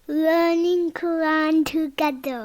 learning Quran together.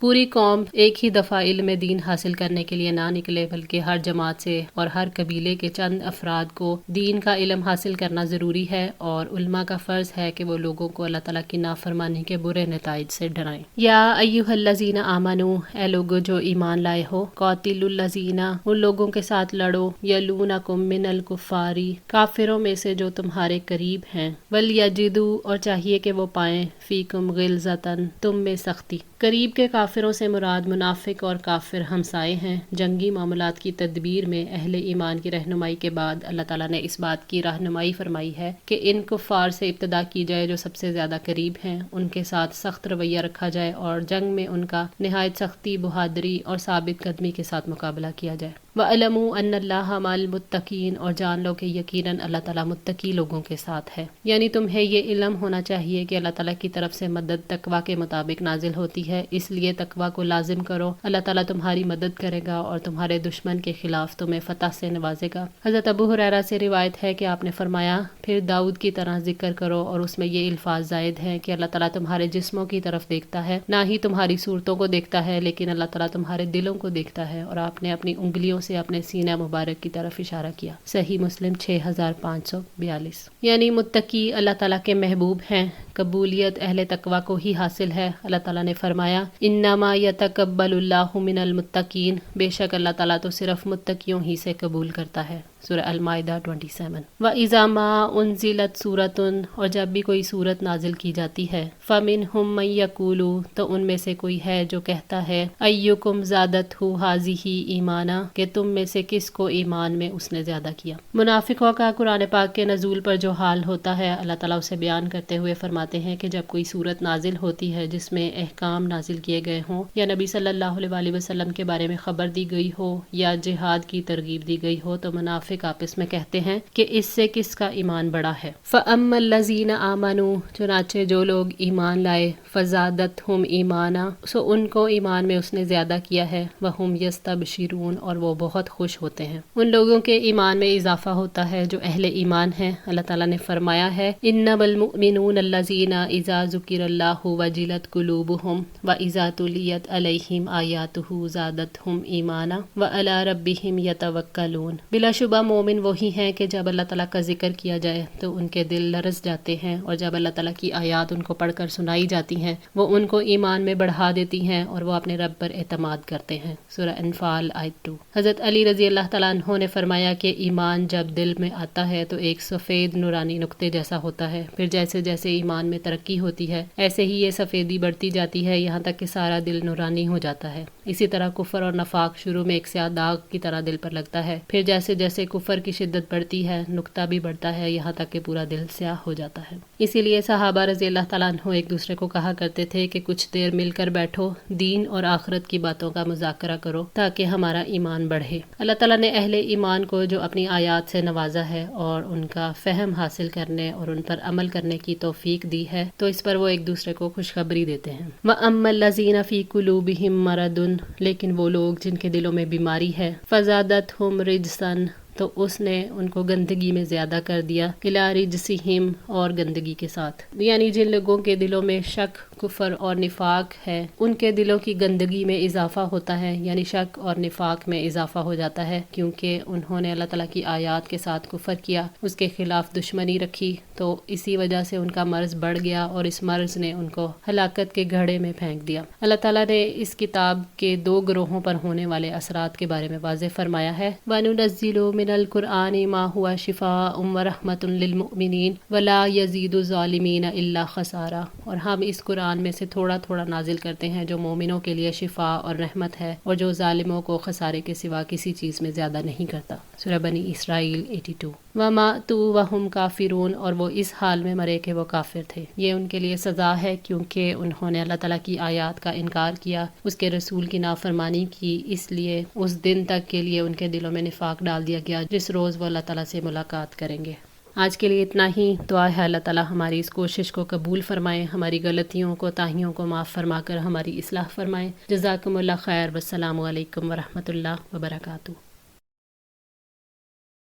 پوری قوم ایک ہی دفعہ علم دین حاصل کرنے کے لیے نہ نکلے، بلکہ ہر جماعت سے اور ہر قبیلے کے چند افراد کو دین کا علم حاصل کرنا ضروری ہے، اور علماء کا فرض ہے کہ وہ لوگوں کو اللہ تعالیٰ کی نافرمانی کے برے نتائج سے ڈرائیں۔ یا ایھا الذین آمنو، اے لوگو جو ایمان لائے ہو، قاتلوا الذین، ان لوگوں کے ساتھ لڑو، یلونکم من الکفار، کافروں میں سے جو تمہارے قریب ہیں، ولیجدوا، اور چاہیے کہ وہ پائیں، فیکم غلظۃ، تم میں سختی۔ قریب کے کافروں سے مراد منافق اور کافر ہمسائے ہیں۔ جنگی معاملات کی تدبیر میں اہل ایمان کی رہنمائی کے بعد اللہ تعالیٰ نے اس بات کی رہنمائی فرمائی ہے کہ ان کفار سے ابتدا کی جائے جو سب سے زیادہ قریب ہیں، ان کے ساتھ سخت رویہ رکھا جائے اور جنگ میں ان کا نہایت سختی، بہادری اور ثابت قدمی کے ساتھ مقابلہ کیا جائے۔ وَاعْلَمُوا أَنَّ اللَّهَ مَعَ الْمُتَّقِينَ، اور جان لو کہ یقیناً اللہ تعالیٰ متقی لوگوں کے ساتھ ہے۔ یعنی تمہیں یہ علم ہونا چاہیے کہ اللہ تعالیٰ کی طرف سے مدد تقویٰ کے مطابق نازل ہوتی ہے، اس لیے تقویٰ کو لازم کرو، اللہ تعالیٰ تمہاری مدد کرے گا اور تمہارے دشمن کے خلاف تمہیں فتح سے نوازے گا۔ حضرت ابو ہریرہ سے روایت ہے کہ آپ نے فرمایا، پھر داؤد کی طرح ذکر کرو، اور اس میں یہ الفاظ زائد ہیں کہ اللہ تعالیٰ تمہارے جسموں کی طرف دیکھتا ہے، نہ ہی تمہاری صورتوں کو دیکھتا ہے، لیکن اللہ تعالیٰ تمہارے دلوں کو دیکھتا ہے، اور آپ نے اپنی انگلیوں سے اپنے سینہ مبارک کی طرف اشارہ کیا۔ صحیح مسلم 6542۔ یعنی متقی اللہ تعالیٰ کے محبوب ہیں، قبولیت اہل تقویٰ کو ہی حاصل ہے۔ اللہ تعالیٰ نے فرمایا، انما یتقبل اللہ من المتقین، بے شک اللہ تعالیٰ تو صرف متقیوں ہی سے قبول کرتا ہے۔ سورہ المائدہ 27۔ وَإِذَا مَا أُنزِلَتْ سُورَةٌ، اور جب بھی کوئی سورت نازل کی جاتی ہے، فَمِنْهُمْ مَن يَقُولُ، تو ان میں سے کوئی ہے جو کہتا ہے، أَيُّكُمْ زَادَتْهُ هَٰذِهِ ایمانا، کہ تم میں سے کس کو ایمان میں اس نے زیادہ کیا۔ منافقوں کا قرآن پاک کے نزول پر جو حال ہوتا ہے، اللہ تعالیٰ اسے بیان کرتے ہوئے فرماتے ہیں کہ جب کوئی سورت نازل ہوتی ہے جس میں احکام نازل کیے گئے ہوں، یا نبی صلی اللہ علیہ وسلم کے بارے میں خبر دی گئی ہو، یا جہاد کی ترغیب دی گئی ہو، تو منافق آپس میں کہتے ہیں کہ اس سے کس کا ایمان بڑا ہے۔ فَأَمَّا الَّذِينَ آمَنُوا، چنانچہ جو لوگ ایمان لائے، فَزَادَتْهُمْ ایمانا، سو ان کو ایمان میں اس نے زیادہ کیا ہے، وَهُمْ يَسْتَبْشِرُونَ، اور وہ بہت خوش ہوتے ہیں۔ ان لوگوں کے ایمان میں اضافہ ہوتا ہے جو اہل ایمان ہیں۔ اللہ تعالیٰ نے فرمایا ہے، إِنَّمَا الْمُؤْمِنُونَ الَّذِينَ إِذَا ذُكِرَ اللَّهُ وَجِلَتْ قُلُوبُهُمْ وَإِذَا تُلِيَتْ عَلَيْهِمْ آيَاتُهُ زَادَتْهُمْ إِيمَانًا وَعَلَىٰ رَبِّهِمْ يَتَوَكَّلُونَ، بلا شبہ مومن وہی ہیں کہ جب اللہ تعالیٰ کا ذکر کیا جائے تو ان کے دل لرز جاتے ہیں، اور جب اللہ تعالیٰ کی آیات ان کو پڑھ کر سنائی جاتی ہیں وہ ان کو ایمان میں بڑھا دیتی ہیں، اور وہ اپنے رب پر اعتماد کرتے ہیں۔ سورہ انفال آیت 2۔ حضرت علی رضی اللہ تعالیٰ عنہ نے فرمایا کہ ایمان جب دل میں آتا ہے تو ایک سفید نورانی نقطے جیسا ہوتا ہے، پھر جیسے جیسے ایمان میں ترقی ہوتی ہے ایسے ہی یہ سفیدی بڑھتی جاتی ہے، یہاں تک کہ سارا دل نورانی ہو جاتا ہے۔ اسی طرح کفر اور نفاق شروع میں ایک سیاہ داغ کی طرح دل پر لگتا ہے، پھر جیسے جیسے کفر کی شدت بڑھتی ہے نقطہ بھی بڑھتا ہے، یہاں تک کہ پورا دل سیاہ ہو جاتا ہے۔ اسی لیے صحابہ رضی اللہ تعالیٰ عنہ ایک دوسرے کو کہا کرتے تھے کہ کچھ دیر مل کر بیٹھو، دین اور آخرت کی باتوں کا مذاکرہ کرو تاکہ ہمارا ایمان بڑھے۔ اللہ تعالیٰ نے اہل ایمان کو جو اپنی آیات سے نوازا ہے اور ان کا فہم حاصل کرنے اور ان پر عمل کرنے کی توفیق دی ہے، تو اس پر وہ ایک دوسرے کو خوشخبری دیتے ہیں۔ وَأَمَّا الَّذِينَ فِي قُلُوبِهِم مَّرَضٌ، لیکن وہ لوگ جن کے دلوں میں بیماری ہے، فَزَادَتْهُمْ رِجْسًا، تو اس نے ان کو گندگی میں زیادہ کر دیا، إِلَىٰ رِجْسِهِمْ، اور گندگی کے ساتھ، یعنی جن لوگوں کے دلوں میں شک، کفر اور نفاق ہے ان کے دلوں کی گندگی میں اضافہ ہوتا ہے، یعنی شک اور نفاق میں اضافہ ہو جاتا ہے، کیونکہ انہوں نے اللہ تعالیٰ کی آیات کے ساتھ کفر کیا، اس کے خلاف دشمنی رکھی، تو اسی وجہ سے ان کا مرض بڑھ گیا اور اس مرض نے ان کو ہلاکت کے گھڑے میں پھینک دیا۔ اللہ تعالیٰ نے اس کتاب کے دو گروہوں پر ہونے والے اثرات کے بارے میں واضح فرمایا ہے، وَنُنَزِّلُ مِنَ الْقُرْآنِ مَا هُوَ شِفَاءٌ وَرَحْمَةٌ لِّلْمُؤْمِنِينَ وَلَا يَزِيدُ الظَّالِمِينَ إِلَّا خَسَارًا، اور ہم اس قرآن میں سے تھوڑا تھوڑا نازل کرتے ہیں جو مومنوں کے لیے شفا اور رحمت ہے، اور جو ظالموں کو خسارے کے سوا کسی چیز میں زیادہ نہیں کرتا۔ سورہ بنی اسرائیل 82۔ وَمَاتُوا وَهُمْ كَافِرُونَ، اور وہ اس حال میں مرے کہ وہ کافر تھے، یہ ان کے لیے سزا ہے کیونکہ انہوں نے اللہ تعالیٰ کی آیات کا انکار کیا، اس کے رسول کی نافرمانی کی، اس لیے اس دن تک کے لیے ان کے دلوں میں نفاق ڈال دیا گیا جس روز وہ اللہ تعالیٰ سے ملاقات کریں گے۔ آج کے لیے اتنا ہی۔ دعا ہے اللہ تعالیٰ ہماری اس کوشش کو قبول فرمائے، ہماری غلطیوں کو، تاہیوں کو معاف فرما کر ہماری اصلاح فرمائے۔ جزاکم اللہ خیر، والسلام علیکم ورحمۃ اللہ وبرکاتہ۔